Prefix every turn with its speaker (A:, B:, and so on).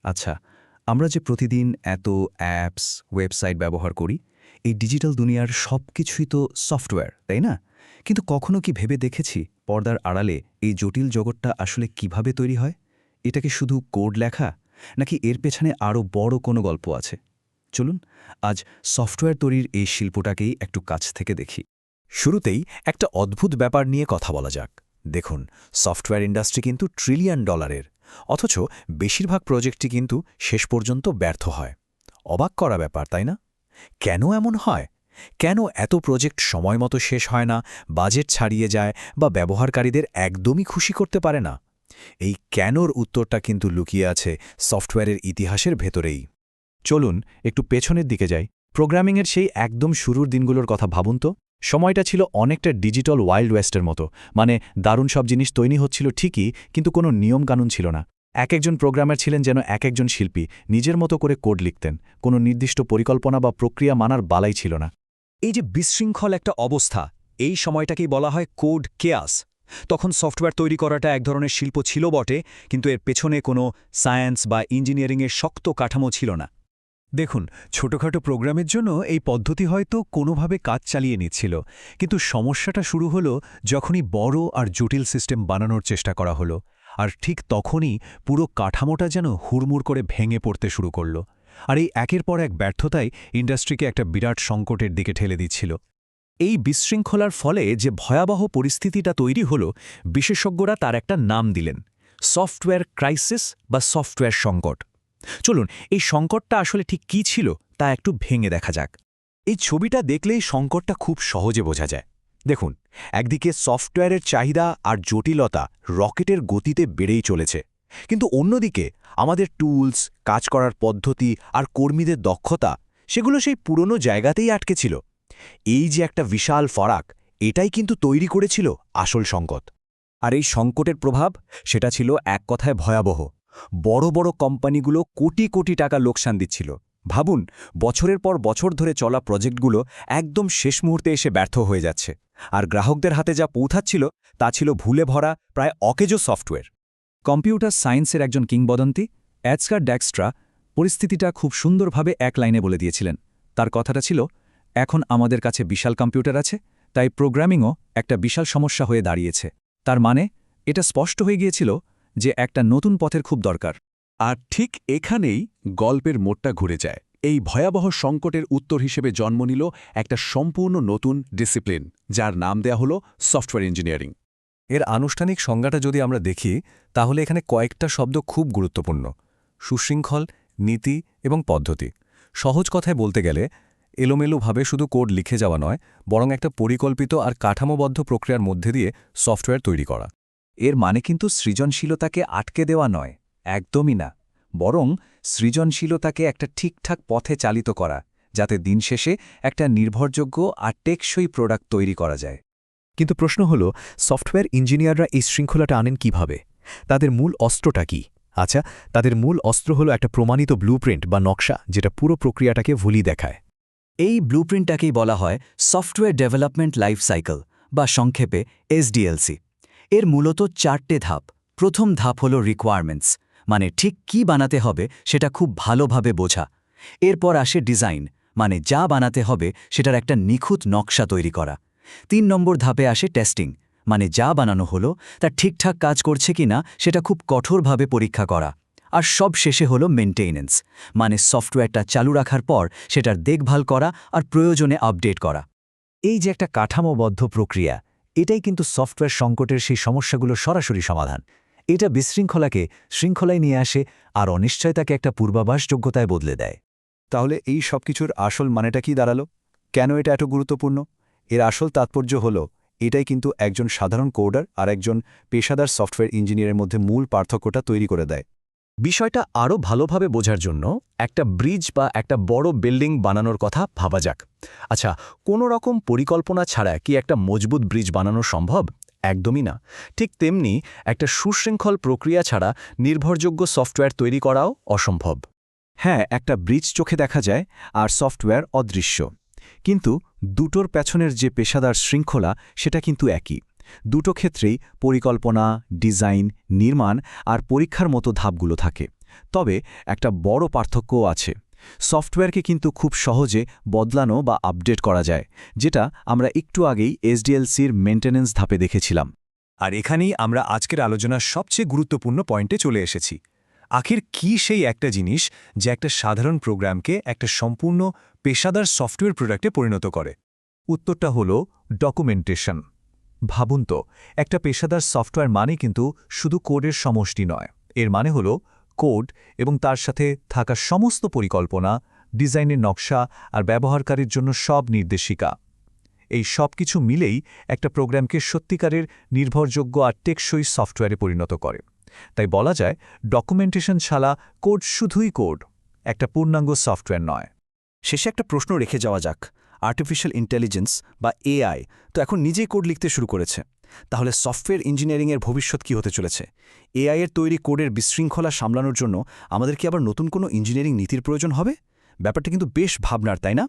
A: আচ্ছা, আমরা যে প্রতিদিন এত অ্যাপস, ওয়েবসাইট ব্যবহার করি, এই ডিজিটাল দুনিয়ার সবকিছুই তো সফটওয়্যার, তাই না? কিন্তু কখনো কি ভেবে দেখেছি পর্দার আড়ালে এই জটিল জগৎটা আসলে কিভাবে তৈরি হয়? এটা কি শুধু কোড লেখা, নাকি এর পেছনে আরও বড় কোনো গল্প আছে? চলুন আজ সফটওয়্যার তৈরির এই শিল্পটাকেই একটু কাছ থেকে দেখি।
B: শুরুতেই একটা অদ্ভুত ব্যাপার নিয়ে কথা বলা যাক। দেখুন, সফটওয়্যার ইন্ডাস্ট্রি কিন্তু ট্রিলিয়ন ডলারের, অথচ বেশিরভাগ প্রজেক্টই কিন্তু শেষ পর্যন্ত ব্যর্থ হয়। অবাক করা ব্যাপার, তাই না? কেন এমন হয়? কেন এত প্রজেক্ট সময়মতো শেষ হয় না, বাজেট ছাড়িয়ে যায় বা ব্যবহারকারীদের একদমই খুশি করতে পারে না? এই কেনর উত্তরটা কিন্তু লুকিয়ে আছে সফটওয়্যারের ইতিহাসের ভেতরেই। চলুন একটু পেছনের দিকে যাই। প্রোগ্রামিংয়ের সেই একদম শুরুর দিনগুলোর কথা ভাবুন তো। সময়টা ছিল অনেকটা ডিজিটাল ওয়াইল্ড ওয়েস্টের মতো, মানে দারুণ সব জিনিস তৈরি হচ্ছিল ঠিকই, কিন্তু কোনো নিয়মকানুন ছিল না। একজন প্রোগ্রামার ছিলেন যেন একজন শিল্পী, নিজের মতো করে কোড লিখতেন, কোনো নির্দিষ্ট পরিকল্পনা বা প্রক্রিয়া মানার বালাই ছিল না।
C: এই যে বিশৃঙ্খল একটা অবস্থা, এই সময়টাকেই বলা হয় কোড কেয়াস। তখন সফটওয়্যার তৈরি করাটা এক ধরনের শিল্প ছিল বটে, কিন্তু এর পেছনে কোনো সায়েন্স বা ইঞ্জিনিয়ারিংয়ের শক্ত কাঠামো ছিল না।
D: দেখুন, ছোটখাটো প্রোগ্রামের জন্য এই পদ্ধতি হয়তো কোনোভাবে কাজ চালিয়ে নিচ্ছিল, কিন্তু সমস্যাটা শুরু হলো যখনই বড় আর জটিল সিস্টেম বানানোর চেষ্টা করা হলো। আর ঠিক তখনই পুরো কাঠামোটা যেন হুড়মুড় করে ভেঙে পড়তে শুরু করল। আর এই একের পর এক ব্যর্থতাই ইন্ডাস্ট্রিকে একটা বিরাট সংকটের দিকে ঠেলে দিচ্ছিল।
B: এই বিশৃঙ্খলার ফলে যে ভয়াবহ পরিস্থিতিটা তৈরি হল, বিশেষজ্ঞরা তার একটা নাম দিলেন, সফটওয়্যার ক্রাইসিস বা সফটওয়্যার সংকট। চলুন, এই সংকটটা আসলে ঠিক কী ছিল তা একটু ভেঙে দেখা যাক। এই ছবিটা দেখলেই সংকটটা খুব সহজে বোঝা যায়। দেখুন, একদিকে সফটওয়্যারের চাহিদা আর জটিলতা রকেটের গতিতে বেড়েই চলেছে, কিন্তু অন্যদিকে আমাদের টুলস, কাজ করার পদ্ধতি আর কর্মীদের দক্ষতা, সেগুলো সেই পুরনো জায়গাতেই আটকে ছিল। এই যে একটা বিশাল ফারাক, এটাই কিন্তু তৈরি করেছিল আসল সংকট।
C: আর এই সংকটের প্রভাব, সেটা ছিল এক কথায় ভয়াবহ। বড় বড় কোম্পানিগুলো কোটি কোটি টাকা লোকসান দিচ্ছিল। ভাবুন, বছরের পর বছর ধরে চলা প্রজেক্টগুলো একদম শেষ মুহূর্তে এসে ব্যর্থ হয়ে যাচ্ছে, আর গ্রাহকদের হাতে যা পৌঁছাচ্ছিল তা ছিল ভুলে ভরা প্রায় অকেজো সফটওয়্যার।
E: কম্পিউটার সায়েন্সের একজন কিংবদন্তি এডগার ড্যাক্সট্রা পরিস্থিতিটা খুব সুন্দরভাবে এক লাইনে বলে দিয়েছিলেন। তার কথাটা ছিল, এখন আমাদের কাছে বিশাল কম্পিউটার আছে, তাই প্রোগ্রামিংও একটা বিশাল সমস্যা হয়ে দাঁড়িয়েছে। তার মানে এটা স্পষ্ট হয়ে গিয়েছিল যে একটা নতুন পথের খুব দরকার।
D: আর ঠিক এখানেই গল্পের মোড়টা ঘুরে যায়। এই ভয়াবহ সংকটের উত্তর হিসেবে জন্ম নিল একটা সম্পূর্ণ নতুন ডিসিপ্লিন, যার নাম দেয়া হলো সফটওয়্যার ইঞ্জিনিয়ারিং।
F: এর আনুষ্ঠানিক সংজ্ঞাটা যদি আমরা দেখি, তাহলে এখানে কয়েকটা শব্দ খুব গুরুত্বপূর্ণ: সুশৃঙ্খল, নীতি এবং পদ্ধতি। সহজ কথায় বলতে গেলে এলোমেলোভাবে শুধু কোড লিখে যাওয়া নয়, বরং একটা পরিকল্পিত আর কাঠামোবদ্ধ প্রক্রিয়ার মধ্যে দিয়ে সফটওয়্যার তৈরি করা।
E: এর মানে কিন্তু সৃজনশীলতাকে আটকে দেওয়া নয়, একদমই না, বরং সৃজনশীলতাকে একটা ঠিকঠাক পথে চালিত করা, যাতে দিন শেষে একটা নির্ভরযোগ্য আর টেকসই প্রোডাক্ট তৈরি করা যায়।
B: কিন্তু প্রশ্ন হল, সফটওয়্যার ইঞ্জিনিয়াররা এই শৃঙ্খলাটা আনেন কিভাবে? তাদের মূল অস্ত্রটা কি? আচ্ছা, তাদের মূল অস্ত্র হলো একটা প্রমাণিত ব্লুপ্রিন্ট বা নকশা, যেটা পুরো প্রক্রিয়াটাকে ভুলি দেখায়।
E: এই ব্লুপ্রিন্টটাকেই বলা হয় সফটওয়্যার ডেভেলপমেন্ট লাইফ সাইকেল, বা সংক্ষেপে এসডিএলসি। এর মূলত 4টে ধাপ। প্রথম ধাপ হল রিকোয়ারমেন্টস, মানে ঠিক কি বানাতে হবে সেটা খুব ভালোভাবে বোঝা। এরপর আসে ডিজাইন, মানে যা বানাতে হবে সেটার একটা নিখুঁত নকশা তৈরি করা। 3 নম্বর ধাপে আসে টেস্টিং, মানে যা বানানো হলো তা ঠিকঠাক কাজ করছে কিনা সেটা খুব কঠোরভাবে পরীক্ষা করা। আর সব শেষে হলো মেইনটেনেন্স, মানে সফটওয়্যারটা চালু রাখার পর সেটার দেখভাল করা আর প্রয়োজনে আপডেট করা।
B: এই যে একটা কাঠামোবদ্ধ প্রক্রিয়া, এটাই কিন্তু সফটওয়্যার সংকটের সেই সমস্যাগুলোর সরাসরি সমাধান। এটা বিশৃঙ্খলাকে শৃঙ্খলায় নিয়ে আসে আর অনিশ্চয়তাকে একটা পূর্বাভাসযোগ্যতায় বদলে দেয়।
D: তাহলে এই সবকিছুর আসল মানেটা কি দাঁড়ালো? কেন এটা এত গুরুত্বপূর্ণ? এর আসল তাৎপর্য হলো, এটাই কিন্তু একজন সাধারণ কোডার আর একজন পেশাদার সফটওয়্যার ইঞ্জিনিয়ারের মধ্যে মূল পার্থক্যটা তৈরি করে দেয়।
B: বিষয়টা আরও ভালোভাবে বোঝার জন্য একটা ব্রিজ বা একটা বড় বিল্ডিং বানানোর কথা ভাবা যাক। আচ্ছা, কোনো রকম পরিকল্পনা ছাড়া কি একটা মজবুত ব্রিজ বানানো সম্ভব? একদমই না। ঠিক তেমনি একটা সুশৃঙ্খল প্রক্রিয়া ছাড়া নির্ভরযোগ্য সফটওয়্যার তৈরি করাও অসম্ভব।
C: হ্যাঁ, একটা ব্রিজ চোখে দেখা যায় আর সফটওয়্যার অদৃশ্য, কিন্তু দুটোর পেছনের যে পেশাদার শৃঙ্খলা, সেটা কিন্তু একই। দুটো ক্ষেত্রেই পরিকল্পনা, ডিজাইন, নির্মাণ আর পরীক্ষার মতো ধাপগুলো থাকে।
B: তবে একটা বড় পার্থক্যও আছে। সফটওয়্যারকে কিন্তু খুব সহজে বদলানো বা আপডেট করা যায়, যেটা আমরা একটু আগেই এসডিএলসির মেইনটেন্যান্স ধাপে দেখেছিলাম।
F: আর এখানেই আমরা আজকের আলোচনার সবচেয়ে গুরুত্বপূর্ণ পয়েন্টে চলে এসেছি। আখির কি সেই একটা জিনিস যে একটা সাধারণ প্রোগ্রামকে একটা সম্পূর্ণ পেশাদার সফটওয়্যার প্রোডাক্টে পরিণত করে? উত্তরটা হলো ডকুমেন্টেশন। ভাবুন তো, একটা পেশাদার সফটওয়্যার মানে কিন্তু শুধু কোডের সমষ্টি নয়। এর মানে হলো কোড এবং তার সাথে থাকা সমস্ত পরিকল্পনা, ডিজাইনের নকশা আর ব্যবহারকারীর জন্য সব নির্দেশিকা। এই সব কিছু মিলেই একটা প্রোগ্রামকে সত্যিকারের নির্ভরযোগ্য আর টেকসই সফটওয়্যারে পরিণত করে। তাই বলা যায়, ডকুমেন্টেশন ছাড়া কোড শুধুই কোড, একটা পূর্ণাঙ্গ সফটওয়্যার নয়।
B: শেষে একটা প্রশ্ন রেখে যাওয়া যাক। আর্টিফিশিয়াল ইন্টেলিজেন্স বা এআই তো এখন নিজেই কোড লিখতে শুরু করেছে। তাহলে সফটওয়্যার ইঞ্জিনিয়ারিংয়ের ভবিষ্যৎ কি হতে চলেছে? এআই এর তৈরি কোডের বিশৃঙ্খলা সামলানোর জন্য আমাদের কি আবার নতুন কোনো ইঞ্জিনিয়ারিং নীতির প্রয়োজন হবে? ব্যাপারটা কিন্তু বেশ ভাবনার, তাই না?